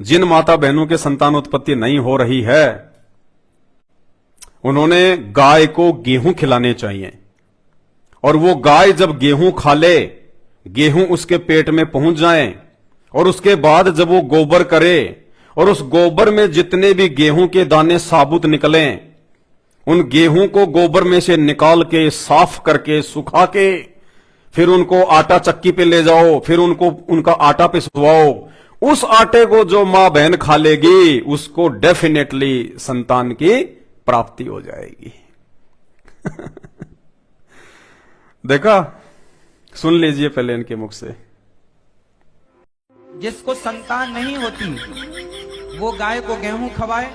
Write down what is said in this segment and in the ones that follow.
जिन माता बहनों के संतान उत्पत्ति नहीं हो रही है, उन्होंने गाय को गेहूं खिलाने चाहिए। और वो गाय जब गेहूं खा ले, गेहूं उसके पेट में पहुंच जाए, और उसके बाद जब वो गोबर करे और उस गोबर में जितने भी गेहूं के दाने साबुत निकलें, उन गेहूं को गोबर में से निकाल के साफ करके सुखा के फिर उनको आटा चक्की पे ले जाओ, फिर उनका आटा पिसवाओ। उस आटे को जो मां बहन खा लेगी, उसको डेफिनेटली संतान की प्राप्ति हो जाएगी। देखा, सुन लीजिए पहले इनके मुख से। जिसको संतान नहीं होती वो गाय को गेहूं खवाए,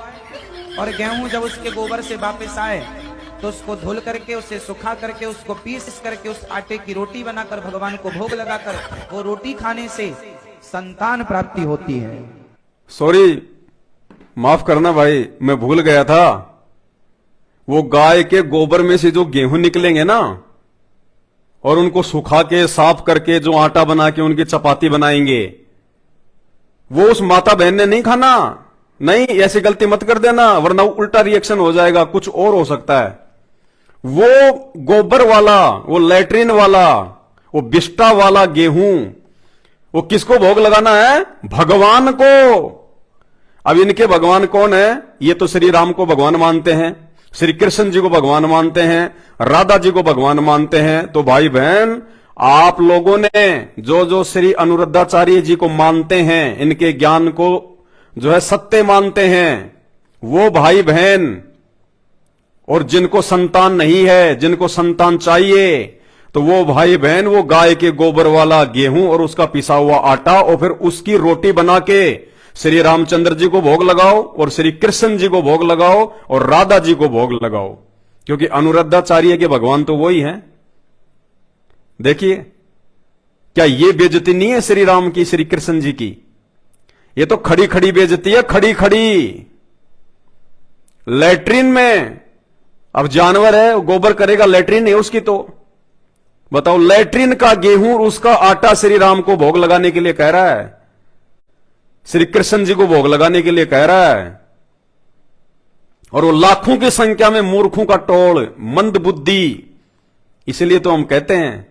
और गेहूं जब उसके गोबर से वापस आए तो उसको धुल करके, उसे सुखा करके, उसको पीस करके उस आटे की रोटी बनाकर भगवान को भोग लगाकर वो रोटी खाने से संतान प्राप्ति होती है। सॉरी, माफ करना भाई, मैं भूल गया था। वो गाय के गोबर में से जो गेहूं निकलेंगे ना, और उनको सुखा के साफ करके जो आटा बना के उनकी चपाती बनाएंगे, वो उस माता बहन ने नहीं खाना। नहीं, ऐसी गलती मत कर देना, वरना उल्टा रिएक्शन हो जाएगा, कुछ और हो सकता है। वो गोबर वाला, वो लैट्रिन वाला, वो बिस्टा वाला गेहूं, वो किसको भोग लगाना है? भगवान को। अब इनके भगवान कौन है? ये तो श्री राम को भगवान मानते हैं, श्री कृष्ण जी को भगवान मानते हैं, राधा जी को भगवान मानते हैं। तो भाई बहन, आप लोगों ने जो जो श्री अनुरुद्धाचार्य जी को मानते हैं, इनके ज्ञान को जो है सत्य मानते हैं, वो भाई बहन, और जिनको संतान नहीं है, जिनको संतान चाहिए, तो वो भाई बहन वो गाय के गोबर वाला गेहूं और उसका पिसा हुआ आटा और फिर उसकी रोटी बना के श्री रामचंद्र जी को भोग लगाओ, और श्री कृष्ण जी को भोग लगाओ, और राधा जी को भोग लगाओ, क्योंकि अनुरुद्धाचार्य के भगवान तो वही हैं। देखिए, क्या ये बेइज्जती नहीं है श्री राम की, श्री कृष्ण जी की? ये तो खड़ी खड़ी बेइज्जती है, खड़ी खड़ी। लैट्रिन में, अब जानवर है, गोबर करेगा, लैट्रिन है उसकी, तो बताओ, लैट्रिन का गेहूं, उसका आटा श्री राम को भोग लगाने के लिए कह रहा है, श्री कृष्ण जी को भोग लगाने के लिए कह रहा है। और वो लाखों की संख्या में मूर्खों का टोल, मंद बुद्धि। इसलिए तो हम कहते हैं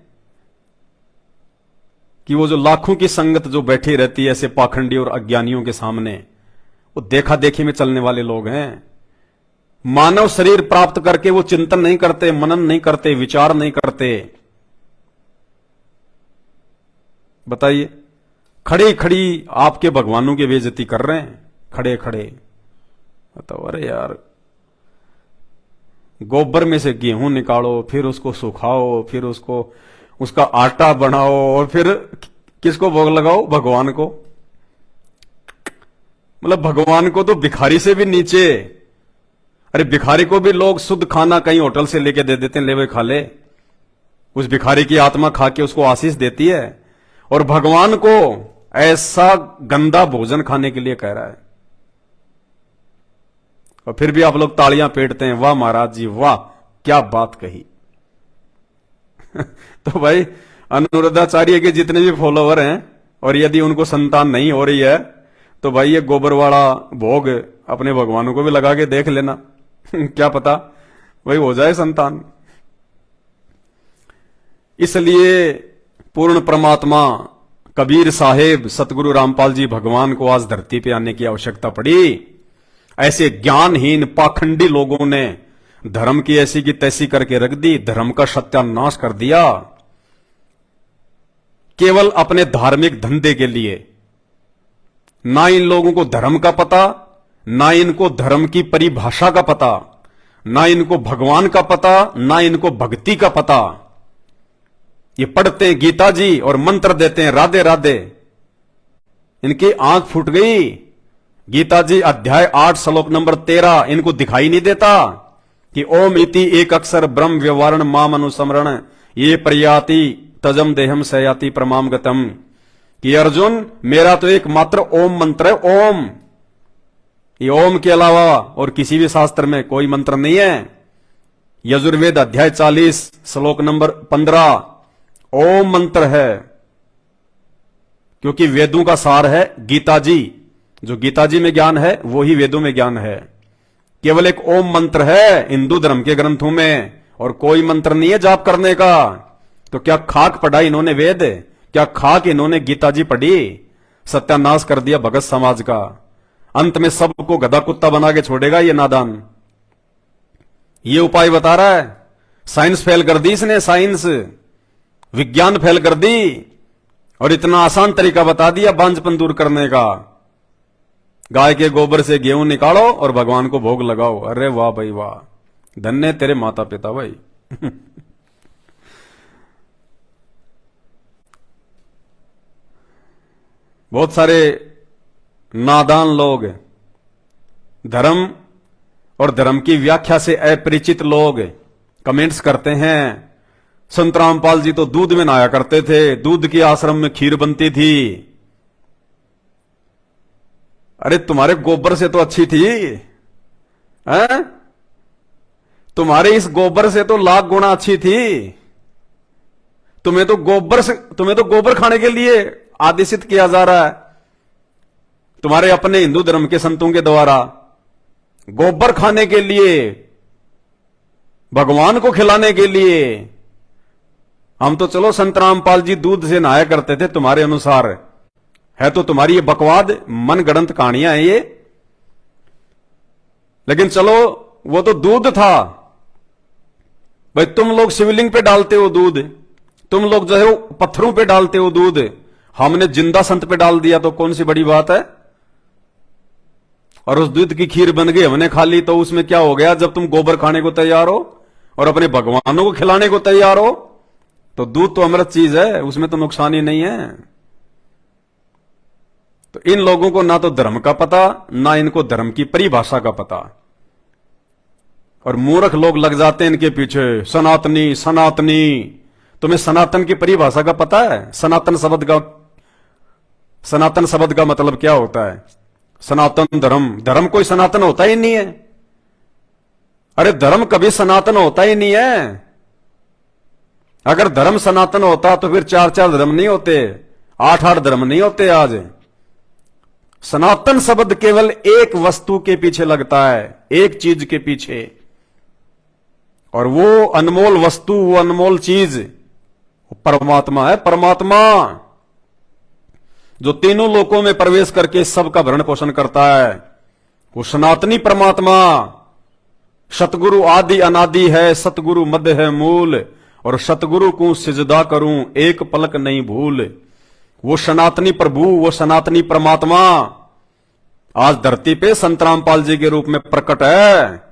कि वो जो लाखों की संगत जो बैठी रहती है ऐसे पाखंडी और अज्ञानियों के सामने, वो देखा देखी में चलने वाले लोग हैं। मानव शरीर प्राप्त करके वो चिंतन नहीं करते, मनन नहीं करते, विचार नहीं करते। बताइए, खड़े खड़ी आपके भगवानों की बेइज्जती कर रहे हैं, खड़े खड़े। बताओ, अरे यार, गोबर में से गेहूं निकालो, फिर उसको सुखाओ, फिर उसका आटा बनाओ, और फिर किसको भोग लगाओ? भगवान को। मतलब भगवान को तो भिखारी से भी नीचे। अरे भिखारी को भी लोग शुद्ध खाना कहीं होटल से लेके दे देते हैं, ले वे खा ले। उस भिखारी की आत्मा खा के उसको आशीष देती है, और भगवान को ऐसा गंदा भोजन खाने के लिए कह रहा है। और फिर भी आप लोग तालियां पीटते हैं, वाह महाराज जी वाह, क्या बात कही। तो भाई, अनुरुद्धाचार्य के जितने भी फॉलोवर हैं, और यदि उनको संतान नहीं हो रही है, तो भाई ये गोबर वाला भोग अपने भगवानों को भी लगा के देख लेना। क्या पता वही हो जाए संतान। इसलिए पूर्ण परमात्मा कबीर साहेब, सतगुरु रामपाल जी भगवान को आज धरती पे आने की आवश्यकता पड़ी। ऐसे ज्ञानहीन पाखंडी लोगों ने धर्म की ऐसी की तैसी करके रख दी, धर्म का सत्यानाश कर दिया, केवल अपने धार्मिक धंधे के लिए। ना इन लोगों को धर्म का पता, ना इनको धर्म की परिभाषा का पता, ना इनको भगवान का पता, ना इनको भक्ति का पता। ये पढ़ते हैं गीता जी और मंत्र देते हैं राधे राधे। इनकी आंख फूट गई। गीता जी अध्याय 8 श्लोक नंबर 13 इनको दिखाई नहीं देता कि ओम इति एक अक्षर ब्रह्म व्यवहारण माम अनुसमरण ये प्रयाति तजम देहम सयाति प्रमाम गतम। कि अर्जुन, मेरा तो एक मात्र ओम मंत्र है, ओम। ये ओम के अलावा और किसी भी शास्त्र में कोई मंत्र नहीं है। यजुर्वेद अध्याय 40 श्लोक नंबर 15 ओम मंत्र है, क्योंकि वेदों का सार है गीता जी, जो गीता जी में ज्ञान है वो ही वेदों में ज्ञान है। केवल एक ओम मंत्र है हिंदू धर्म के ग्रंथों में, और कोई मंत्र नहीं है जाप करने का। तो क्या खाक पढ़ा इन्होंने वेद? क्या खाक इन्होंने गीता जी पढ़ी? सत्यानाश कर दिया भगत समाज का। अंत में सबको गधा कुत्ता बना के छोड़ेगा ये नादान। ये उपाय बता रहा है। साइंस फेल कर दी इसने, साइंस विज्ञान फेल कर दी, और इतना आसान तरीका बता दिया बांझपन दूर करने का। गाय के गोबर से गेहूं निकालो और भगवान को भोग लगाओ। अरे वाह भाई वाह, धन्य तेरे माता पिता भाई। बहुत सारे नादान लोग, धर्म और धर्म की व्याख्या से अपरिचित लोग कमेंट्स करते हैं, संत रामपाल जी तो दूध में नहाया करते थे, दूध के आश्रम में खीर बनती थी। अरे तुम्हारे गोबर से तो अच्छी थी, हैं? तुम्हारे इस गोबर से तो लाख गुना अच्छी थी। तुम्हें तो गोबर खाने के लिए आदेशित किया जा रहा है तुम्हारे अपने हिंदू धर्म के संतों के द्वारा, गोबर खाने के लिए, भगवान को खिलाने के लिए। हम तो चलो संत रामपाल जी दूध से नहाया करते थे, तुम्हारे अनुसार है तो तुम्हारी ये बकवाद मन गढ़ंत कहानियां हैं ये। लेकिन चलो वो तो दूध था भाई, तुम लोग शिवलिंग पे डालते हो दूध, तुम लोग जो है वो पत्थरों पे डालते हो दूध, हमने जिंदा संत पे डाल दिया तो कौन सी बड़ी बात है। और उस दूध की खीर बन गई, हमने खा ली, तो उसमें क्या हो गया? जब तुम गोबर खाने को तैयार हो और अपने भगवानों को खिलाने को तैयार हो, तो दूध तो अमृत चीज है, उसमें तो नुकसान ही नहीं है। तो इन लोगों को ना तो धर्म का पता, ना इनको धर्म की परिभाषा का पता, और मूर्ख लोग लग जाते हैं इनके पीछे, सनातनी सनातनी। तुम्हें सनातन की परिभाषा का पता है? सनातन शब्द का मतलब क्या होता है? सनातन धर्म, धर्म कोई सनातन होता ही नहीं है। अरे धर्म कभी सनातन होता ही नहीं है। अगर धर्म सनातन होता तो फिर 4-4 धर्म नहीं होते, 8-8 धर्म नहीं होते आज। सनातन शब्द केवल एक वस्तु के पीछे लगता है, एक चीज के पीछे, और वो अनमोल वस्तु, वो अनमोल चीज परमात्मा है। परमात्मा जो तीनों लोकों में प्रवेश करके सबका भरण पोषण करता है, वो सनातनी परमात्मा। सतगुरु आदि अनादि है, सतगुरु मध्य है मूल, और सतगुरु को सिजदा करूं एक पलक नहीं भूल। वो सनातनी प्रभु, वो सनातनी परमात्मा आज धरती पे संत रामपाल जी के रूप में प्रकट है।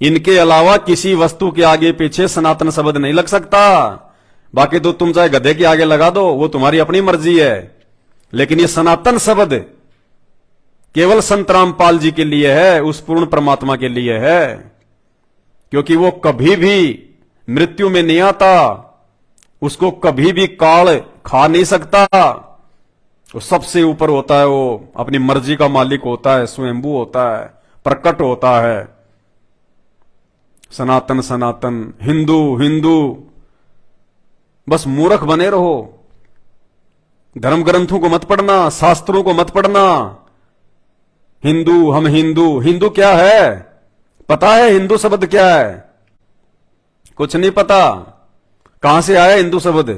इनके अलावा किसी वस्तु के आगे पीछे सनातन शब्द नहीं लग सकता। बाकी तो तुम चाहे गधे के आगे लगा दो, वो तुम्हारी अपनी मर्जी है, लेकिन ये सनातन शब्द केवल संत रामपाल जी के लिए है, उस पूर्ण परमात्मा के लिए है, क्योंकि वो कभी भी मृत्यु में नहीं आता, उसको कभी भी काल खा नहीं सकता। वो सबसे ऊपर होता है, वो अपनी मर्जी का मालिक होता है, स्वयंभू होता है, प्रकट होता है। सनातन सनातन, हिंदू हिंदू, बस मूर्ख बने रहो। धर्म ग्रंथों को मत पढ़ना, शास्त्रों को मत पढ़ना। हिंदू, हम हिंदू, हिंदू क्या है? पता है हिंदू शब्द क्या है? कुछ नहीं पता। कहां से आया हिंदू शब्द?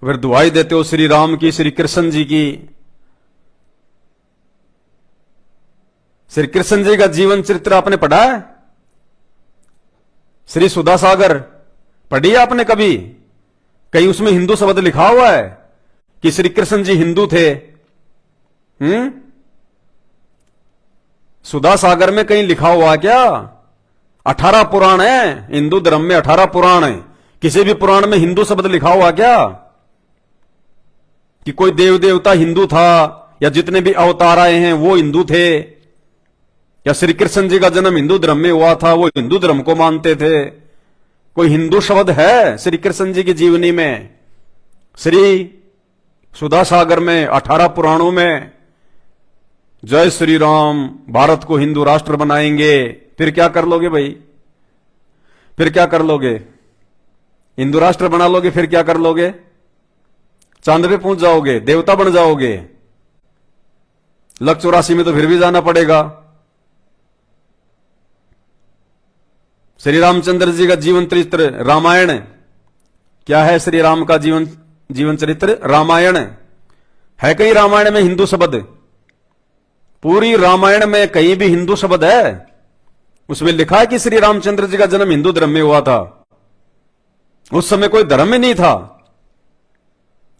फिर दुआई देते हो श्री राम की, श्री कृष्ण जी की। श्री कृष्ण जी का जीवन चरित्र आपने पढ़ा है? श्री सुधा सागर पढ़ी है आपने कभी? कहीं उसमें हिंदू शब्द लिखा हुआ है कि श्री कृष्ण जी हिंदू थे? सुधा सागर में कहीं लिखा हुआ क्या? 18 पुराण है हिंदू धर्म में, 18 पुराण है। किसी भी पुराण में हिंदू शब्द लिखा हुआ क्या? कि कोई देव देवता हिंदू था, या जितने भी अवतार आए हैं वो हिंदू थे, या श्री कृष्ण जी का जन्म हिंदू धर्म में हुआ था, वो हिंदू धर्म को मानते थे? कोई हिंदू शब्द है श्री कृष्ण जी की जीवनी में? श्री सुधा सागर में, 18 पुराणों में जय श्री राम, भारत को हिंदू राष्ट्र बनाएंगे। फिर क्या कर लोगे भाई? फिर क्या कर लोगे? हिंदू राष्ट्र बना लोगे, फिर क्या कर लोगे? चांद पे पहुंच जाओगे, देवता बन जाओगे। लक 84 में तो फिर भी जाना पड़ेगा। श्री रामचंद्र जी का जीवन चरित्र रामायण क्या है? श्री राम का जीवन चरित्र रामायण है। कहीं रामायण में हिंदू शब्द? पूरी रामायण में कहीं भी हिंदू शब्द है? उसमें लिखा है कि श्री रामचंद्र जी का जन्म हिंदू धर्म में हुआ था। उस समय कोई धर्म ही नहीं था।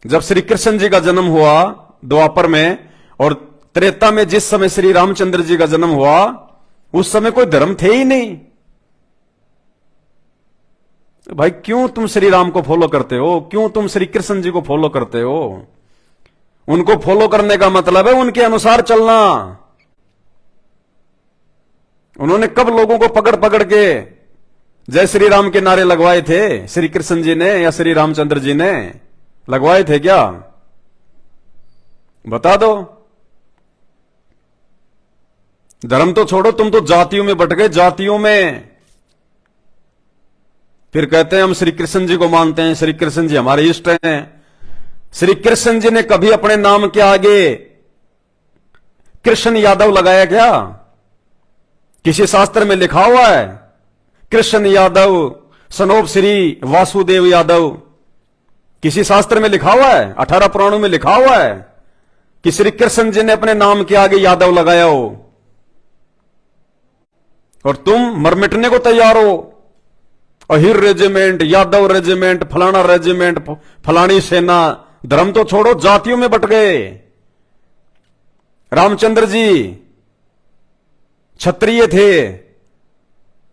जब श्री कृष्ण जी का जन्म हुआ द्वापर में, और त्रेता में जिस समय श्री रामचंद्र जी का जन्म हुआ, उस समय कोई धर्म थे ही नहीं। भाई क्यों तुम श्री राम को फॉलो करते हो? क्यों तुम श्री कृष्ण जी को फॉलो करते हो? उनको फॉलो करने का मतलब है उनके अनुसार चलना। उन्होंने कब लोगों को पकड़ पकड़ के जय श्री राम के नारे लगवाए थे? श्री कृष्ण जी ने या श्री रामचंद्र जी ने लगवाए थे क्या? बता दो। धर्म तो छोड़ो, तुम तो जातियों में बट गए, जातियों में। फिर कहते हैं हम श्री कृष्ण जी को मानते हैं, श्री कृष्ण जी हमारे इष्ट हैं। श्री कृष्ण जी ने कभी अपने नाम के आगे कृष्ण यादव लगाया क्या? किसी शास्त्र में लिखा हुआ है कृष्ण यादव सनोप श्री वासुदेव यादव? किसी शास्त्र में लिखा हुआ है? 18 पुराणों में लिखा हुआ है कि श्री कृष्ण जी ने अपने नाम के आगे यादव लगाया हो? और तुम मरमिटने को तैयार हो। अहिर रेजिमेंट, यादव रेजिमेंट, फलाना रेजिमेंट, फलानी सेना। धर्म तो छोड़ो, जातियों में बट गए। रामचंद्र जी क्षत्रिय थे,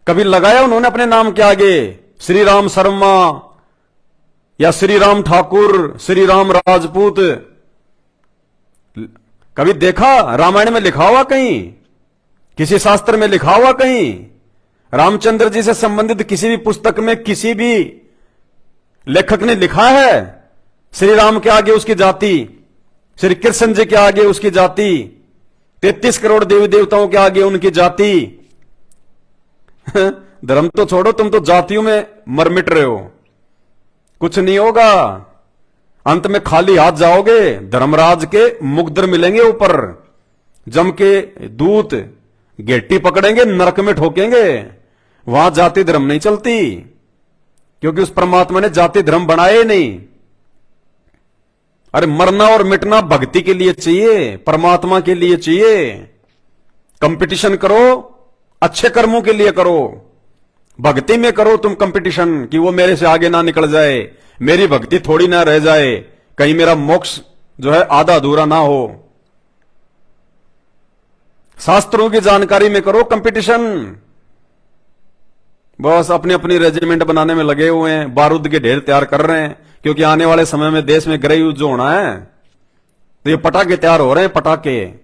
कभी लगाया उन्होंने अपने नाम के आगे श्री राम शर्मा या श्री राम ठाकुर, श्री राम राजपूत? कभी देखा? रामायण में लिखा हुआ कहीं? किसी शास्त्र में लिखा हुआ कहीं? रामचंद्र जी से संबंधित किसी भी पुस्तक में किसी भी लेखक ने लिखा है श्री राम के आगे उसकी जाति, श्री कृष्ण जी के आगे उसकी जाति, 33 करोड़ देवी देवताओं के आगे उनकी जाति? धर्म तो छोड़ो, तुम तो जातियों में मरमिट रहे हो। कुछ नहीं होगा, अंत में खाली हाथ जाओगे। धर्मराज के मुकद्दर मिलेंगे ऊपर, जम के दूत गेटी पकड़ेंगे, नरक में ठोकेंगे। वहां जाति धर्म नहीं चलती, क्योंकि उस परमात्मा ने जाति धर्म बनाए नहीं। अरे मरना और मिटना भक्ति के लिए चाहिए, परमात्मा के लिए चाहिए। कंपटीशन करो, अच्छे कर्मों के लिए करो। भक्ति में करो तुम कंपटीशन कि वो मेरे से आगे ना निकल जाए, मेरी भक्ति थोड़ी ना रह जाए, कहीं मेरा मोक्ष जो है आधा अधूरा ना हो। शास्त्रों की जानकारी में करो कंपटीशन। बस अपनी अपनी रेजिमेंट बनाने में लगे हुए हैं, बारूद के ढेर तैयार कर रहे हैं, क्योंकि आने वाले समय में देश में गृह युद्ध जो होना है, तो ये पटाखे तैयार हो रहे हैं, पटाखे।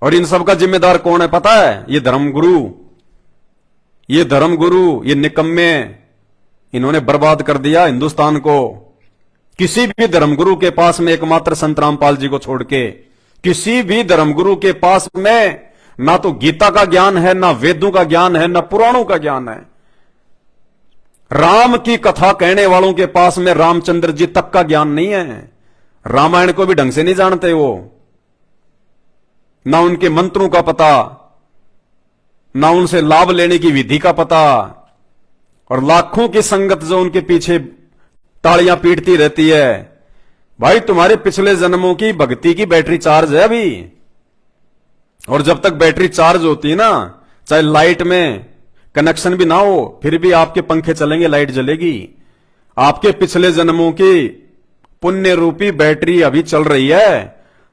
और इन सब का जिम्मेदार कौन है पता है? ये धर्मगुरु, ये धर्मगुरु, ये निकम्मे। इन्होंने बर्बाद कर दिया हिंदुस्तान को। किसी भी धर्मगुरु के पास में, एकमात्र संत रामपाल जी को छोड़ के, किसी भी धर्मगुरु के पास में ना तो गीता का ज्ञान है, ना वेदों का ज्ञान है, ना पुराणों का ज्ञान है। राम की कथा कहने वालों के पास में रामचंद्र जी तक का ज्ञान नहीं है। रामायण को भी ढंग से नहीं जानते वो, ना उनके मंत्रों का पता, ना उनसे लाभ लेने की विधि का पता। और लाखों की संगत जो उनके पीछे तालियां पीटती रहती है। भाई तुम्हारे पिछले जन्मों की भक्ति की बैटरी चार्ज है अभी, और जब तक बैटरी चार्ज होती है ना, चाहे लाइट में कनेक्शन भी ना हो, फिर भी आपके पंखे चलेंगे, लाइट जलेगी। आपके पिछले जन्मों की पुण्य रूपी बैटरी अभी चल रही है।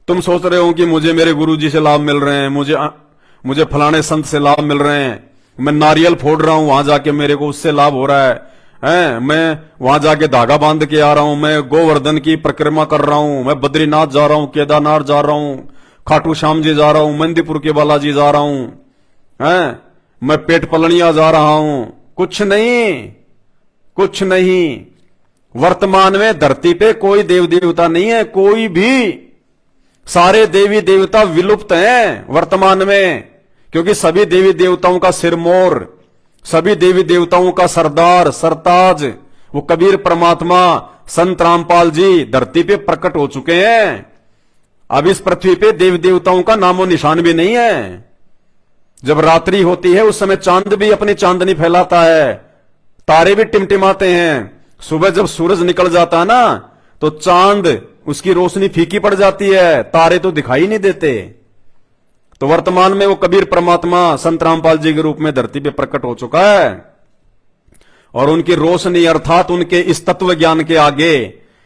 तुम सोच रहे हो कि मुझे मेरे गुरुजी से लाभ मिल रहे हैं, मुझे फलाने संत से लाभ मिल रहे हैं, मैं नारियल फोड़ रहा हूं वहां जाके मेरे को उससे लाभ हो रहा है, मैं वहां जाके धागा बांध के आ रहा हूं, मैं गोवर्धन की परिक्रमा कर रहा हूं, मैं बद्रीनाथ जा रहा हूं, केदारनाथ जा रहा हूं, खाटू श्याम जी जा रहा हूं, मंदीपुर के बालाजी जा रहा हूं, मैं पेट पलनिया जा रहा हूं। कुछ नहीं, कुछ नहीं। वर्तमान में धरती पे कोई देव देवता नहीं है, कोई भी। सारे देवी देवता विलुप्त हैं वर्तमान में, क्योंकि सभी देवी देवताओं का सिरमौर, सभी देवी देवताओं का सरदार, सरताज वो कबीर परमात्मा संत रामपाल जी धरती पे प्रकट हो चुके हैं। अब इस पृथ्वी पे देवी देवताओं का नामो निशान भी नहीं है। जब रात्रि होती है उस समय चांद भी अपनी चांदनी फैलाता है, तारे भी टिमटिमाते हैं। सुबह जब सूरज निकल जाता है ना तो चांद उसकी रोशनी फीकी पड़ जाती है, तारे तो दिखाई नहीं देते। तो वर्तमान में वो कबीर परमात्मा संत रामपाल जी के रूप में धरती पे प्रकट हो चुका है और उनकी रोशनी अर्थात उनके इस तत्व ज्ञान के आगे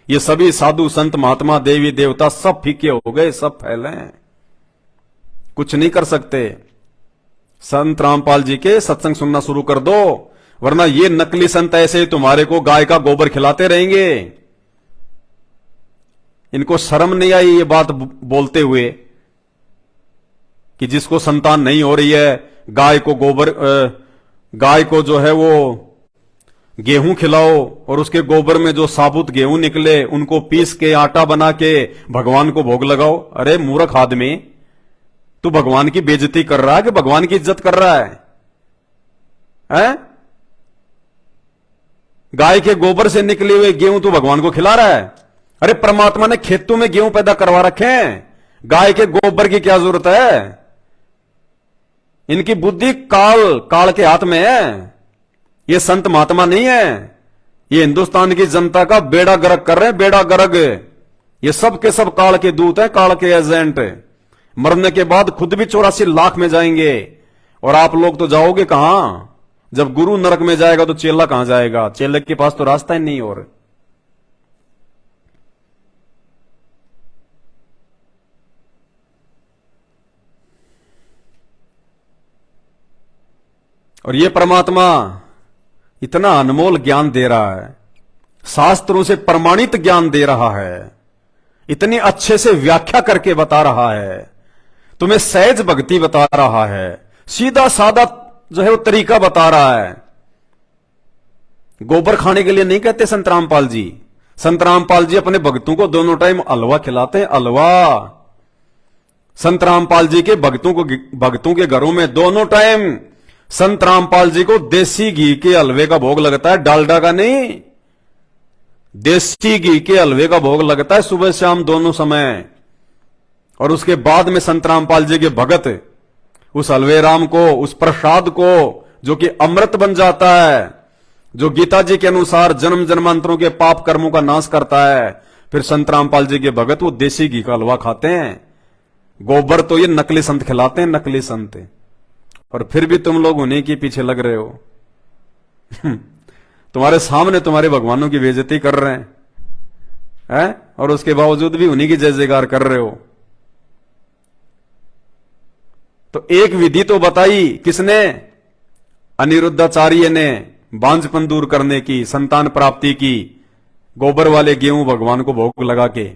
ये सभी साधु संत महात्मा देवी देवता सब फीके हो गए, सब फैले, कुछ नहीं कर सकते। संत रामपाल जी के सत्संग सुनना शुरू कर दो, वरना ये नकली संत ऐसे ही तुम्हारे को गाय का गोबर खिलाते रहेंगे। इनको शर्म नहीं आई ये बात बोलते हुए कि जिसको संतान नहीं हो रही है गाय को गोबर गाय को जो है वो गेहूं खिलाओ और उसके गोबर में जो साबुत गेहूं निकले उनको पीस के आटा बना के भगवान को भोग लगाओ। अरे मूर्ख आदमी, तू भगवान की बेइज्जती कर रहा है कि भगवान की इज्जत कर रहा है? गाय के गोबर से निकले हुए गेहूं तू भगवान को खिला रहा है? अरे परमात्मा ने खेतों में गेहूं पैदा करवा रखे हैं, गाय के गोबर की क्या जरूरत है? इनकी बुद्धि काल के हाथ में है। ये संत महात्मा नहीं है, ये हिंदुस्तान की जनता का बेड़ा गर्क कर रहे हैं, बेड़ा गर्क। ये सब के सब काल के दूत हैं, काल के एजेंट। मरने के बाद खुद भी 84 लाख में जाएंगे और आप लोग तो जाओगे कहां? जब गुरु नरक में जाएगा तो चेला कहां जाएगा? चेले के पास तो रास्ता ही नहीं। और ये परमात्मा इतना अनमोल ज्ञान दे रहा है, शास्त्रों से प्रमाणित ज्ञान दे रहा है, इतनी अच्छे से व्याख्या करके बता रहा है, तुम्हें सहज भक्ति बता रहा है, सीधा सादा जो है वो तरीका बता रहा है। गोबर खाने के लिए नहीं कहते संत रामपाल जी। संत रामपाल जी अपने भक्तों को दोनों टाइम हलवा खिलाते हैं, हलवा। संत रामपाल जी के भक्तों के घरों में दोनों टाइम संत रामपाल जी को देसी घी के हलवे का भोग लगता है, डालडा का नहीं। देसी घी के हलवे का भोग लगता है सुबह शाम दोनों समय। और उसके बाद में संत रामपाल जी के भगत उस हलवे राम को, उस प्रसाद को जो कि अमृत बन जाता है, जो गीता जी के अनुसार जन्म जन्मांतरों के पाप कर्मों का नाश करता है, फिर संत रामपाल जी के भगत वो देसी घी का हलवा खाते हैं। गोबर तो ये नकली संत खिलाते हैं, नकली संत। और फिर भी तुम लोग उन्हीं के पीछे लग रहे हो। तुम्हारे सामने तुम्हारे भगवानों की बेइज्जती कर रहे हैं, और उसके बावजूद भी उन्हीं की जय जयकार कर रहे हो। तो एक विधि तो बताई किसने? अनिरुद्धाचार्य ने, बांझपन दूर करने की, संतान प्राप्ति की, गोबर वाले गेहूं भगवान को भोग लगा के।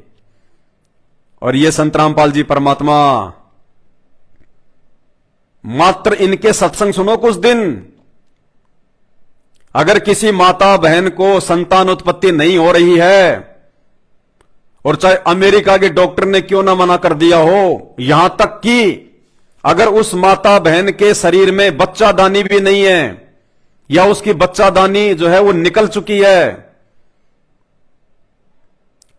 और ये संत रामपाल जी परमात्मा, मात्र इनके सत्संग सुनो कुछ दिन। अगर किसी माता बहन को संतान उत्पत्ति नहीं हो रही है, और चाहे अमेरिका के डॉक्टर ने क्यों ना मना कर दिया हो, यहां तक कि अगर उस माता बहन के शरीर में बच्चादानी भी नहीं है, या उसकी बच्चादानी जो है वो निकल चुकी है,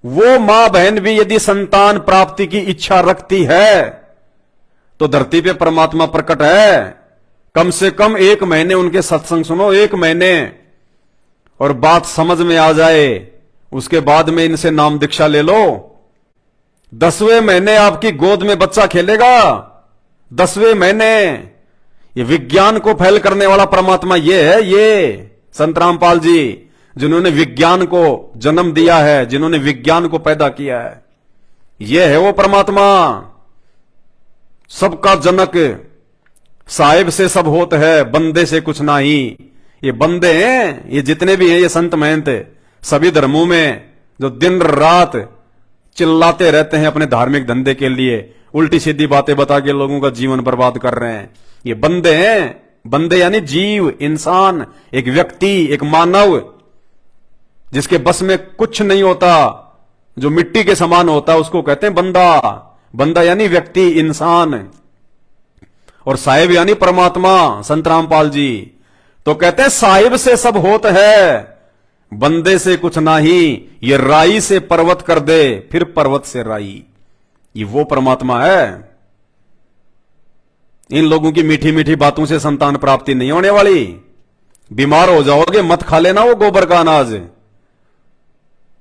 वो मां बहन भी यदि संतान प्राप्ति की इच्छा रखती है तो धरती पे परमात्मा प्रकट है। कम से कम 1 महीने उनके सत्संग सुनो, 1 महीने, और बात समझ में आ जाए। उसके बाद में इनसे नाम दीक्षा ले लो। 10वें महीने आपकी गोद में बच्चा खेलेगा, 10वें महीने। ये विज्ञान को फैल करने वाला परमात्मा ये है, ये संत रामपाल जी, जिन्होंने विज्ञान को जन्म दिया है, जिन्होंने विज्ञान को पैदा किया है। ये है वो परमात्मा, सबका जनक। साहिब से सब होत है, बंदे से कुछ नहीं। ये बंदे हैं, ये जितने भी हैं, ये संत महंत सभी धर्मों में जो दिन रात चिल्लाते रहते हैं अपने धार्मिक धंधे के लिए, उल्टी सीधी बातें बता के लोगों का जीवन बर्बाद कर रहे हैं, ये बंदे हैं। बंदे यानी जीव, इंसान, एक व्यक्ति, एक मानव जिसके बस में कुछ नहीं होता, जो मिट्टी के समान होता है, उसको कहते हैं बंदा। बंदा यानी व्यक्ति, इंसान। और साहिब यानी परमात्मा, संत रामपाल जी। तो कहते हैं साहिब से सब होत है, बंदे से कुछ नाही, ये राई से पर्वत कर दे, फिर पर्वत से राई। ये वो परमात्मा है। इन लोगों की मीठी मीठी बातों से संतान प्राप्ति नहीं होने वाली। बीमार हो जाओगे, मत खा लेना वो गोबर का अनाज।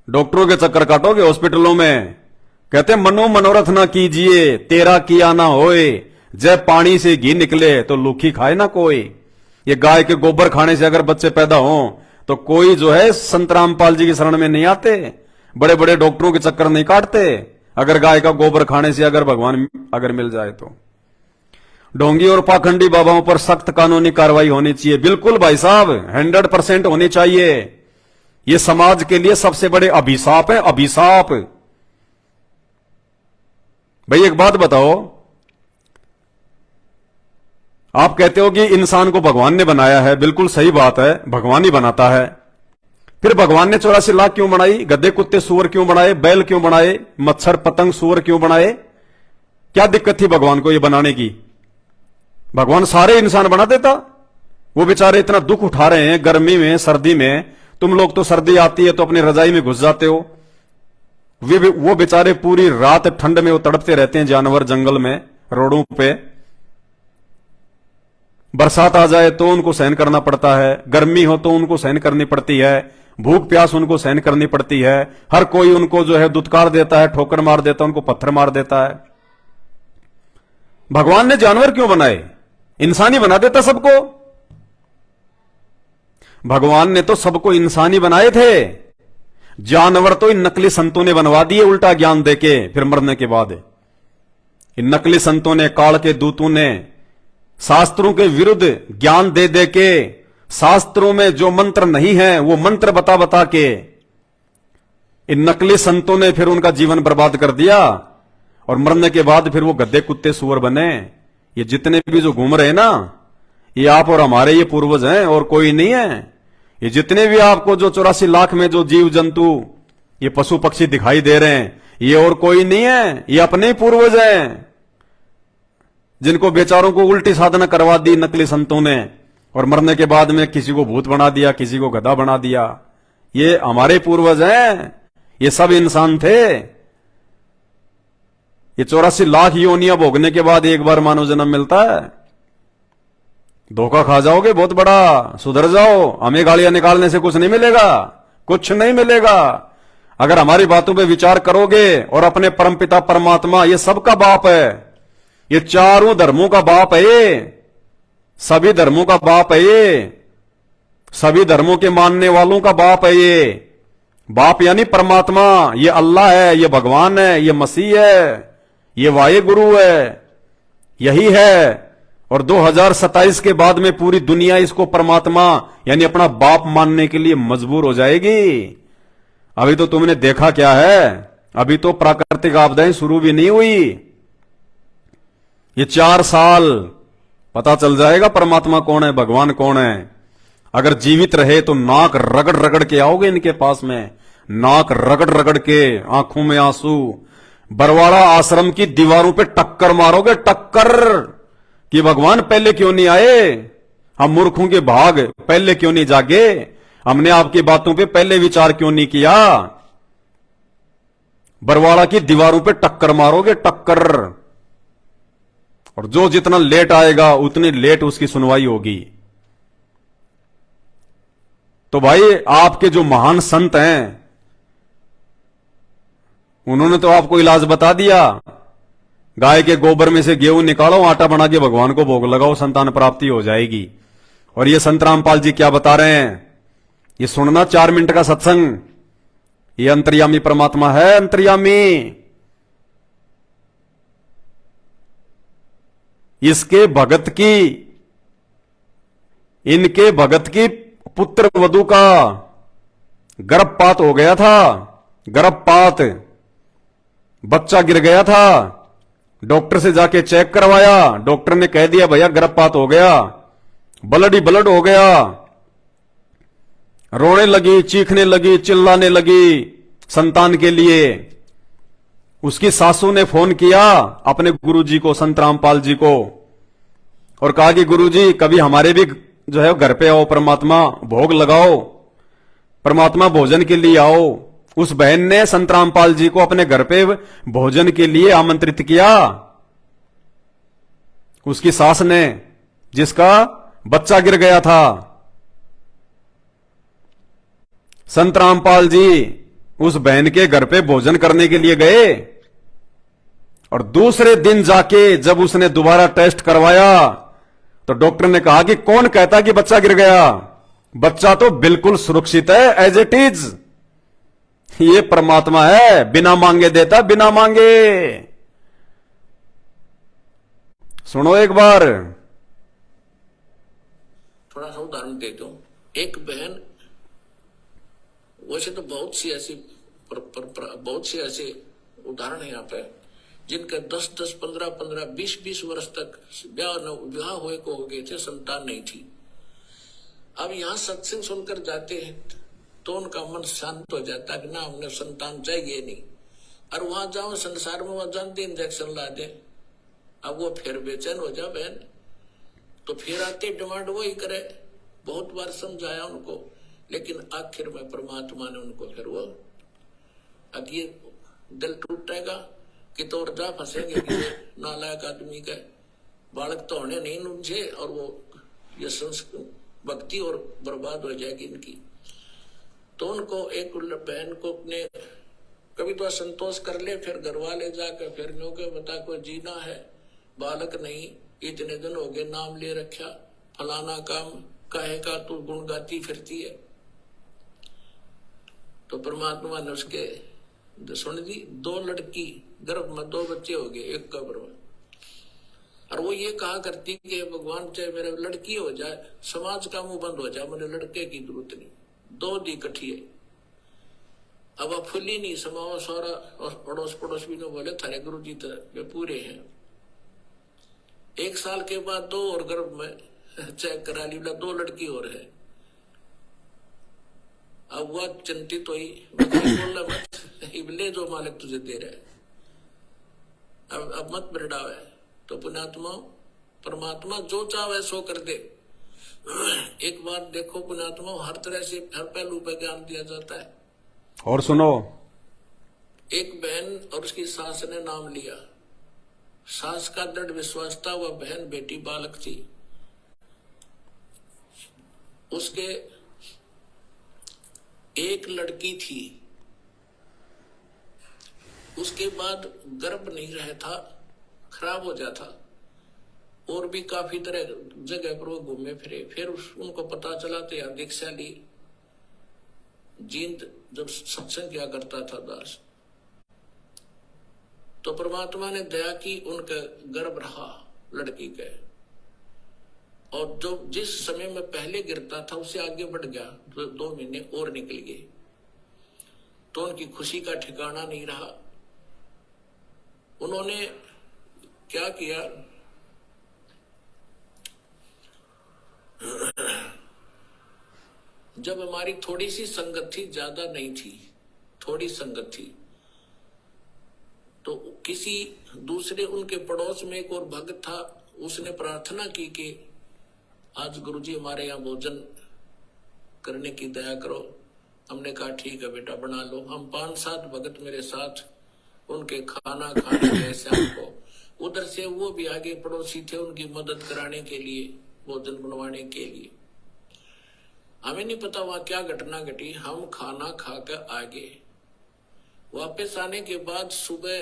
डॉक्टरों के चक्कर काटोगे हॉस्पिटलों में। कहते मनो मनोरथ ना कीजिए, तेरा किया ना होए, जब पानी से घी निकले तो लूखी खाए ना कोई। ये गाय के गोबर खाने से अगर बच्चे पैदा हों तो कोई जो है संत रामपाल जी की शरण में नहीं आते, बड़े बड़े डॉक्टरों के चक्कर नहीं काटते। अगर गाय का गोबर खाने से अगर भगवान अगर मिल जाए तो ढोंगी और पाखंडी बाबाओं पर सख्त कानूनी कार्रवाई होनी चाहिए। बिल्कुल भाई साहब, 100% होनी चाहिए। ये समाज के लिए सबसे बड़े अभिशाप है, अभिशाप। भाई एक बात बताओ, आप कहते हो कि इंसान को भगवान ने बनाया है, बिल्कुल सही बात है, भगवान ही बनाता है। फिर भगवान ने 84 लाख क्यों बनाई? गधे कुत्ते सूअर क्यों बनाए? बैल क्यों बनाए? मच्छर पतंग सूअर क्यों बनाए? क्या दिक्कत थी भगवान को ये बनाने की? भगवान सारे इंसान बना देता। वो बेचारे इतना दुख उठा रहे हैं गर्मी में, सर्दी में। तुम लोग तो सर्दी आती है तो अपनी रजाई में घुस जाते हो। वो बेचारे पूरी रात ठंड में वो तड़पते रहते हैं, जानवर जंगल में, रोडों पे। बरसात आ जाए तो उनको सहन करना पड़ता है, गर्मी हो तो उनको सहन करनी पड़ती है, भूख प्यास उनको सहन करनी पड़ती है। हर कोई उनको जो है दुत्कार देता है, ठोकर मार देता है, उनको पत्थर मार देता है। भगवान ने जानवर क्यों बनाए? इंसान ही बना देता सबको। भगवान ने तो सबको इंसान ही बनाए थे। जानवर तो इन नकली संतों ने बनवा दिए उल्टा ज्ञान देके, फिर मरने के बाद। इन नकली संतों ने, काल के दूतों ने शास्त्रों के विरुद्ध ज्ञान दे दे के, शास्त्रों में जो मंत्र नहीं है वो मंत्र बता बता के इन नकली संतों ने फिर उनका जीवन बर्बाद कर दिया। और मरने के बाद फिर वो गद्दे कुत्ते सुअर बने। ये जितने भी जो घूम रहे हैं ना, ये आप और हमारे ये पूर्वज हैं और कोई नहीं है। ये जितने भी आपको जो 84 लाख में जो जीव जंतु, ये पशु पक्षी दिखाई दे रहे हैं, ये और कोई नहीं है, ये अपने ही पूर्वज हैं, जिनको बेचारों को उल्टी साधना करवा दी नकली संतों ने, और मरने के बाद में किसी को भूत बना दिया, किसी को गधा बना दिया। ये हमारे पूर्वज हैं, ये सब इंसान थे। ये 84 लाख योनियां भोगने के बाद एक बार मानव जन्म मिलता है। धोखा खा जाओगे बहुत बड़ा, सुधर जाओ। हमें गालियां निकालने से कुछ नहीं मिलेगा, कुछ नहीं मिलेगा। अगर हमारी बातों पे विचार करोगे और अपने परमपिता परमात्मा, ये सबका बाप है, ये चारों धर्मों का बाप है, ये सभी धर्मों का बाप है, ये सभी धर्मों के मानने वालों का बाप है। ये बाप यानी परमात्मा, ये अल्लाह है, ये भगवान है, ये मसीह है, ये वाहे गुरु है, यही है। और 2027 के बाद में पूरी दुनिया इसको परमात्मा यानी अपना बाप मानने के लिए मजबूर हो जाएगी। अभी तो तुमने देखा क्या है, अभी तो प्राकृतिक आपदाएं शुरू भी नहीं हुई। ये 4 साल पता चल जाएगा परमात्मा कौन है, भगवान कौन है। अगर जीवित रहे तो नाक रगड़ रगड़ के आओगे इनके पास में, नाक रगड़ रगड़ के, आंखों में आंसू, बरवाड़ा आश्रम की दीवारों पे टक्कर मारोगे, टक्कर, कि भगवान पहले क्यों नहीं आए, हम मूर्खों के भाग पहले क्यों नहीं जागे, हमने आपकी बातों पे पहले विचार क्यों नहीं किया। बरवाड़ा की दीवारों पे टक्कर मारोगे, टक्कर। और जो जितना लेट आएगा उतनी लेट उसकी सुनवाई होगी। तो भाई आपके जो महान संत हैं उन्होंने तो आपको इलाज बता दिया। गाय के गोबर में से गेहूं निकालो, आटा बना के भगवान को भोग लगाओ, संतान प्राप्ति हो जाएगी। और ये संत रामपाल जी क्या बता रहे हैं, ये सुनना 4 मिनट का सत्संग। ये अंतर्यामी परमात्मा है, अंतर्यामी। इसके भगत की, इनके भगत की पुत्र वधू का गर्भपात हो गया था, गर्भपात, बच्चा गिर गया था। डॉक्टर से जाके चेक करवाया, डॉक्टर ने कह दिया भैया गर्भपात हो गया, ब्लड ही ब्लड हो गया। रोने लगी, चीखने लगी, चिल्लाने लगी संतान के लिए। उसकी सासू ने फोन किया अपने गुरुजी को, संत रामपाल जी को, और कहा कि गुरुजी कभी हमारे भी जो है घर पे आओ, परमात्मा भोग लगाओ। परमात्मा भोजन के लिए आओ। उस बहन ने संत रामपाल जी को अपने घर पे भोजन के लिए आमंत्रित किया। उसकी सास ने, जिसका बच्चा गिर गया था। संत रामपाल जी उस बहन के घर पे भोजन करने के लिए गए और दूसरे दिन जाके जब उसने दोबारा टेस्ट करवाया तो डॉक्टर ने कहा कि कौन कहता कि बच्चा गिर गया, बच्चा तो बिल्कुल सुरक्षित है, एज इट इज। ये परमात्मा है, बिना मांगे देता, बिना मांगे। सुनो एक बार, थोड़ा सा उदाहरण देता हूं। एक बहन, वैसे तो बहुत सी ऐसे उदाहरण है यहाँ पे, जिनका 10-10, 15-15, 20-20 वर्ष तक विवाह हुए को हो गए थे, संतान नहीं थी। अब यहाँ सत्संग सुनकर जाते हैं तो उनका मन शांत हो जाता है कि ना, हमने संतान चाहिए नहीं। और वहां जाओ संसार में, वहां जानते इंजेक्शन ला दे, अब वो फिर बेचैन हो जा बहन, तो फिर आते डिमांड वही करे। बहुत बार समझाया उनको, लेकिन आखिर में परमात्मा ने उनको फिर वो, अब ये दिल टूटेगा कि तो और जा फंसेंगे कि नालायक आदमी का बालक तो होने नहीं उनसे, और वो ये भक्ति और बर्बाद हो जाएगी इनकी। तो उनको एक बहन को अपने कभी तो असंतोष कर ले, फिर घर वाले जाकर फिर नो के बता कोई जीना है, बालक नहीं, इतने दिन हो गए नाम ले रखा, फलाना काम काहे का तू गुण गाती फिरती है। तो परमात्मा ने उसके सुन दी। 2 लड़की गर्भ में 2 बच्चे हो गए एक कब्र में, और वो ये कहा करती कि भगवान चाहे मेरे लड़की हो जाए, समाज का मुंह बंद हो जाए, मुझे लड़के की जरूरत नहीं। 2 दी कठी है। अब आप फुली नहीं समाओ, सारा पड़ोस पड़ोस भी ने बोले थारे गुरु जी तो पूरे हैं। 1 साल के बाद 2 और गर्भ में चेक करा ली, 2 लड़की और है। अब वह चिंतित हुई, बोला मत, इबले जो मालिक तुझे दे रहा है, अब मत बिरड़ावे। तो पुण्यात्मा, परमात्मा जो चाहे सो कर दे। एक बात देखो पुण्यात्मा, हर तरह से हर पहलू पे ज्ञान दिया जाता है। और सुनो, एक बहन और उसकी सास ने नाम लिया। सास का दृढ़ विश्वास था, वह बहन बेटी बालक थी। उसके एक लड़की थी, उसके बाद गर्भ नहीं रहा था, खराब हो जाता, और भी काफी तरह जगह पर वो घूमे फिरे। फिर उनको पता चला तो यार दीक्षा ली। जींद जब सत्संग किया करता था दास, तो परमात्मा ने दया की, उनका गर्भ रहा लड़की के, और जो जिस समय में पहले गिरता था उससे आगे बढ़ गया, 2 महीने और निकल गए। तो उनकी खुशी का ठिकाना नहीं रहा। उन्होंने क्या किया, जब हमारी थोड़ी सी संगत थी, ज्यादा नहीं थी, थोड़ी संगत थी, तो किसी दूसरे उनके पड़ोस में एक और भक्त था, उसने प्रार्थना की कि आज गुरुजी हमारे यहाँ भोजन करने की दया करो। हमने कहा ठीक है बेटा बना लो। हम 5-7 भगत मेरे साथ उनके खाना खाने गए शाम को। उधर से वो भी आगे पड़ोसी थे, उनकी मदद कराने के लिए, भोजन बनवाने के लिए। हमें नहीं पता वहां क्या घटना घटी। हम खाना खाकर आ गए। वापस आने के बाद सुबह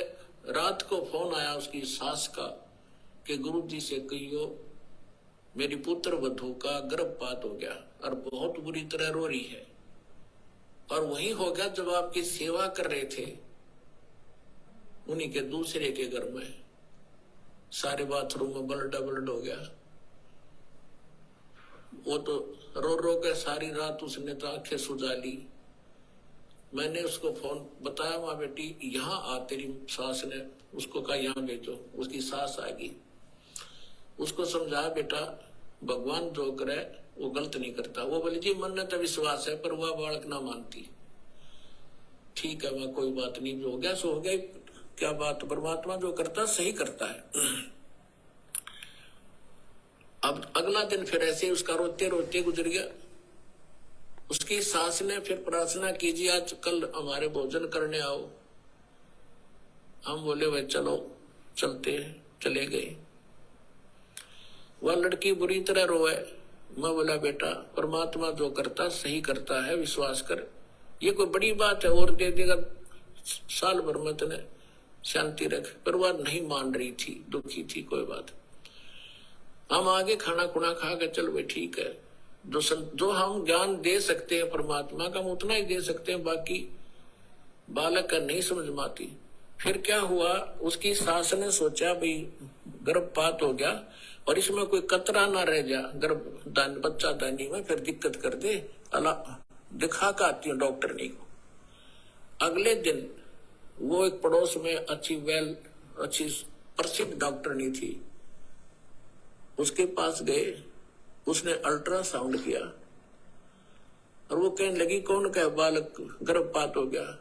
रात को फोन आया उसकी सास का कि गुरुजी से कहियो मेरी पुत्र वधू का गर्भपात हो गया और बहुत बुरी तरह रो रही है। और वही हो गया जब आपकी सेवा कर रहे थे, उन्हीं के दूसरे के घर में सारे बाथरूम में ब्लड हो गया। वो तो रो रो के सारी रात उसने तो आंखें सुजा ली। मैंने उसको फोन बताया, माँ बेटी यहाँ आ, तेरी सास ने उसको कहा यहाँ भेजो। उसकी सास आ गई, उसको समझाया बेटा भगवान जो करे वो गलत नहीं करता। वो बोले जी मन में तो विश्वास है, पर वह बालक ना मानती। ठीक है वह कोई बात नहीं, जो हो गया सो हो गया। क्या बात, परमात्मा जो करता सही करता है। अब अगला दिन फिर ऐसे उसका रोते रोते गुजर गया। उसकी सास ने फिर प्रार्थना कीजिए आज कल हमारे भोजन करने आओ। हम बोले भाई चलो चलते हैं, चले गए। वह लड़की बुरी तरह रोए। मैं बोला बेटा परमात्मा जो करता सही करता है, विश्वास कर, ये कोई बड़ी बात है और दे देगा साल भर में तने शांति रख। पर वह नहीं मान रही थी, दुखी थी। कोई बात, हम आगे खाना खुना खा के चल भाई ठीक है। जो हम ज्ञान दे सकते हैं परमात्मा का हम उतना ही दे सकते हैं, बाकी बालक का नहीं समझ में आती। फिर क्या हुआ, उसकी सास ने सोचा भाई गर्भपात हो गया और इसमें कोई कतरा ना रह जा गर्भदान बच्चा दानी में, फिर दिक्कत कर दे। अल्लाह दिखा के आती हूँ डॉक्टर नहीं को। अगले दिन वो एक पड़ोस में अच्छी प्रसिद्ध डॉक्टरनी थी, उसके पास गए। उसने अल्ट्रासाउंड किया और वो कहने लगी कौन का बालक गर्भपात हो गया,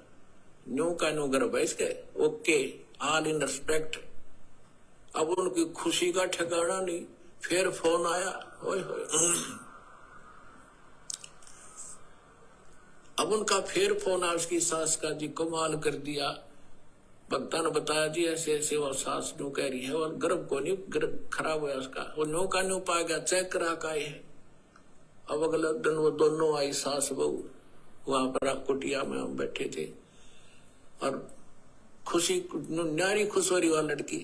न्यू का न्यू गर्भ है इसके, ओके ऑल इन रिस्पेक्ट। अब उनकी खुशी का ठिकाना नहीं। फिर फोन आया, ओए होए। अब उनका फिर फोन आया उसकी सास का, जी कमाल कर दिया, भक्ता ने बताया जी ऐसे ऐसे वो सास न्यू कह रही है और गर्भ को नहीं, गर्भ खराब हुआ उसका, वो न्यू का न्यू पा गया, चेक करा का है। अब अगले दिन वो दोनों आई सास बहू, वहां पर कुटिया में हम बैठे थे और खुशी न्यारी खुश हो रही वह लड़की।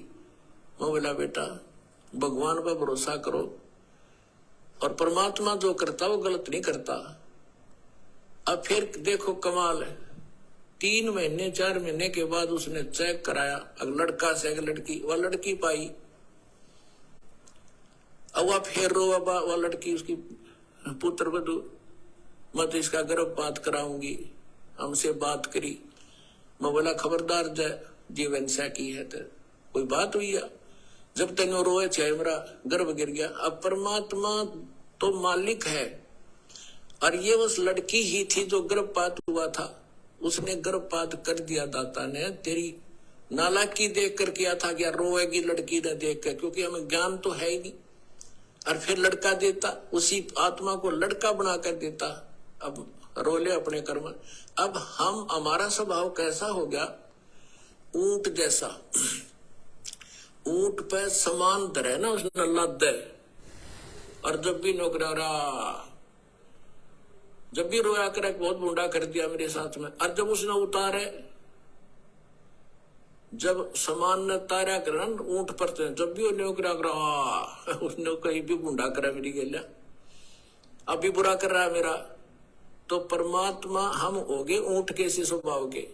मैं बोला बेटा भगवान पर भरोसा करो और परमात्मा जो करता वो गलत नहीं करता। अब फिर देखो कमाल है, 3 महीने 4 महीने के बाद उसने चेक कराया, अब लड़का से एक लड़की, वह लड़की पाई। अब वह फिर रो, वह लड़की उसकी पुत्र वधू, मैं तो इसका गर्भपात कराऊंगी, हमसे बात करी। मैं बोला खबरदार जाए जीवन से की है तो कोई बात हुई है, जब तक रोए चाहे मेरा गर्भ गिर गया। अब परमात्मा तो मालिक है और ये उस लड़की ही थी जो गर्भपात हुआ था, उसने गर्भपात कर दिया। दाता ने तेरी नालायकी देख कर किया था, क्या रोएगी लड़की ने देख कर, क्योंकि हमें ज्ञान तो है ही नहीं। और फिर लड़का देता, उसी आत्मा को लड़का बना कर देता। अब रोले अपने कर्म। अब हमारा स्वभाव कैसा हो गया, ऊंट जैसा। ऊंट पे समान धरे ना उसने लद है, और जब भी नौकरा जब भी रोया करे बहुत मुंडा कर दिया मेरे साथ में। और जब उसने उतारे, जब समान ने तारा करा ऊंट पर, जब भी उन्हें करा उसने कहीं भी मुंडा करा मेरी गेलिया, अभी बुरा कर रहा है मेरा। तो परमात्मा हम हो गए ऊंट के इसी स्वभाव के।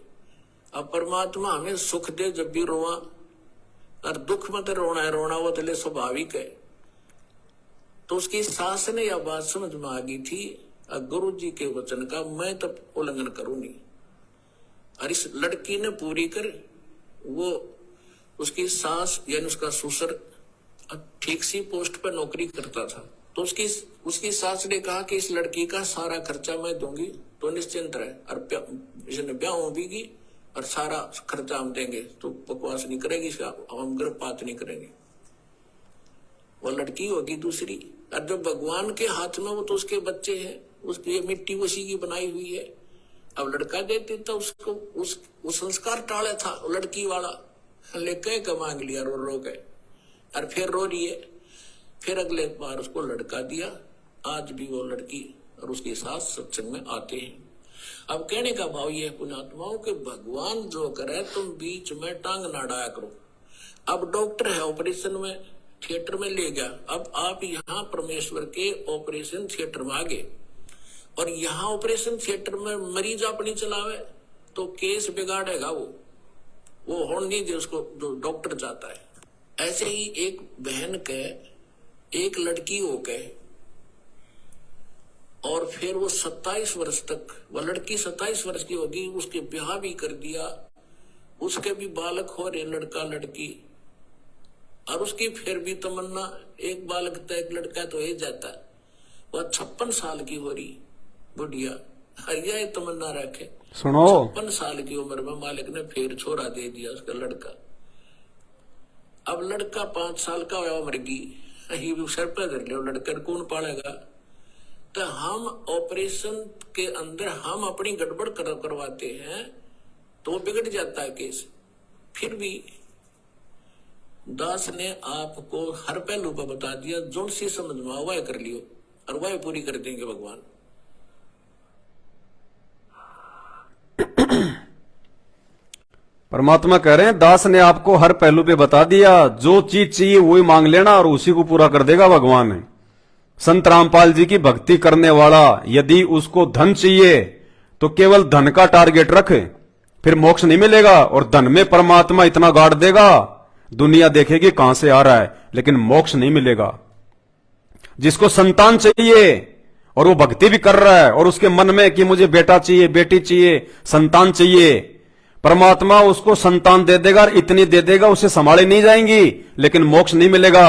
अब परमात्मा हमें सुख दे जब भी रोआ, और दुख में तो रोना है, रोना वो तो स्वाभाविक है। तो उसकी सास ने यह बात समझ में आ गई थी, गुरु जी के वचन का मैं तब उल्लंघन करूंगी। और इस लड़की ने पूरी कर, वो उसकी सास यानी उसका ससुर ठीक सी पोस्ट पर नौकरी करता था। तो उसकी सास ने कहा कि इस लड़की का सारा खर्चा मैं दूंगी, तो निश्चिंत रहे, और इसने ब्याह होगी और सारा खर्चा हम देंगे, तो बकवास नहीं करेगी, इसका हम गर्भपात नहीं करेंगे। वो लड़की होगी दूसरी, और जब भगवान के हाथ में वो तो उसके बच्चे हैं, उसकी ये मिट्टी उसी की बनाई हुई है। अब लड़का देते तो उसको उस संस्कार टाले था लड़की वाला, लेके का मांग लिया रो रो के, और फिर रो रही है। फिर अगले बार उसको लड़का दिया। आज भी वो लड़की और उसकी सास सत्संग में आते हैं। अब कहने का भाव ये है पुण्यात्माओं के, भगवान जो करे तुम बीच में टांग ना डाया करो। अब डॉक्टर है ऑपरेशन में थिएटर में ले गया, अब आप यहाँ परमेश्वर के ऑपरेशन थिएटर में आ गए, और यहाँ ऑपरेशन थिएटर में मरीज अपनी चलावे तो केस बिगाड़ेगा वो होने नहीं दे उसको, जो डॉक्टर चाहता है। ऐसे ही एक बहन के एक लड़की हो के, और फिर वो 27 वर्ष तक, वो लड़की 27 वर्ष की होगी, उसके ब्याह भी कर दिया, उसके भी बालक हो रहे लड़का लड़की, और उसकी फिर भी तमन्ना एक बालक तो एक लड़का तो ये जाता है। वह 56 साल की हो रही बुढ़िया, हरिया तमन्ना रखे। सुनो, 56 साल की उम्र में मालिक ने फिर छोरा दे दिया उसका लड़का। अब लड़का 5 साल का हुआ, मर गई, सर पे धर लिया, लड़का कौन पालेगा। कि हम ऑपरेशन के अंदर हम अपनी गड़बड़ करवाते हैं तो वो बिगड़ जाता है केस। फिर भी दास ने आपको हर पहलू पर बता दिया, जो सी समझ में आ वह कर लियो और वह पूरी कर देंगे भगवान। परमात्मा कह रहे हैं दास ने आपको हर पहलू पे बता दिया, जो चीज चाहिए वही मांग लेना और उसी को पूरा कर देगा भगवान। संत रामपाल जी की भक्ति करने वाला यदि उसको धन चाहिए तो केवल धन का टारगेट रखे, फिर मोक्ष नहीं मिलेगा। और धन में परमात्मा इतना गाड़ देगा, दुनिया देखेगी कहां से आ रहा है, लेकिन मोक्ष नहीं मिलेगा। जिसको संतान चाहिए और वो भक्ति भी कर रहा है और उसके मन में कि मुझे बेटा चाहिए, बेटी चाहिए, संतान चाहिए, परमात्मा उसको संतान दे देगा और इतनी दे देगा उसे संभाले नहीं जाएंगी, लेकिन मोक्ष नहीं मिलेगा।